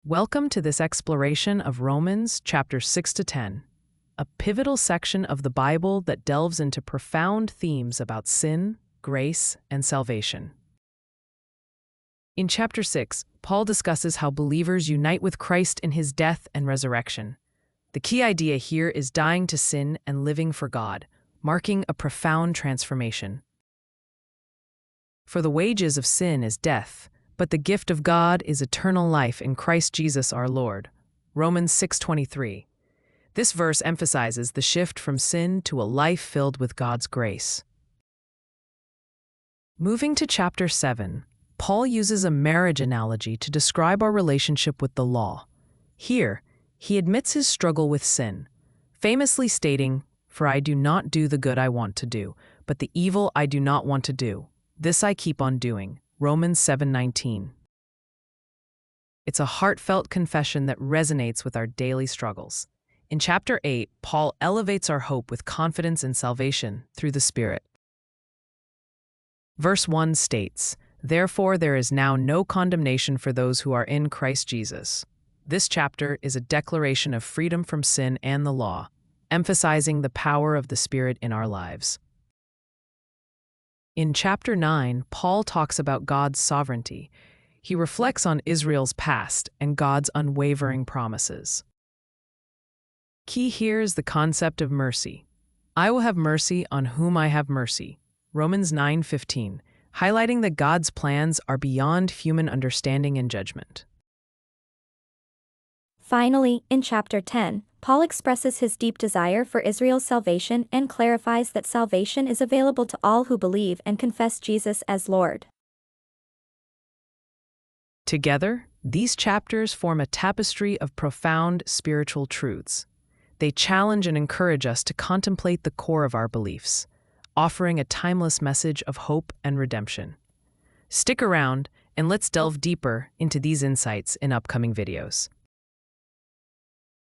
Welcome to this exploration of Romans chapters 6 to 10, a pivotal section of the Bible that delves into profound themes about sin, grace, and salvation. In chapter 6, Paul discusses how believers unite with Christ in his death and resurrection. The key idea here is dying to sin and living for God, marking a profound transformation. For the wages of sin is death, but the gift of God is eternal life in Christ Jesus our Lord. Romans 6:23. This verse emphasizes the shift from sin to a life filled with God's grace. Moving to chapter 7, Paul uses a marriage analogy to describe our relationship with the law. Here, he admits his struggle with sin, famously stating, "For I do not do the good I want to do, but the evil I do not want to do, this I keep on doing." Romans 7:19. It's a heartfelt confession that resonates with our daily struggles. In chapter 8, Paul elevates our hope with confidence in salvation through the Spirit. Verse 1 states, "Therefore there is now no condemnation for those who are in Christ Jesus." This chapter is a declaration of freedom from sin and the law, emphasizing the power of the Spirit in our lives. In chapter 9, Paul talks about God's sovereignty. He reflects on Israel's past and God's unwavering promises. Key here is the concept of mercy. "I will have mercy on whom I have mercy." Romans 9:15, highlighting that God's plans are beyond human understanding and judgment. Finally, in chapter 10, Paul expresses his deep desire for Israel's salvation and clarifies that salvation is available to all who believe and confess Jesus as Lord. Together, these chapters form a tapestry of profound spiritual truths. They challenge and encourage us to contemplate the core of our beliefs, offering a timeless message of hope and redemption. Stick around, and let's delve deeper into these insights in upcoming videos.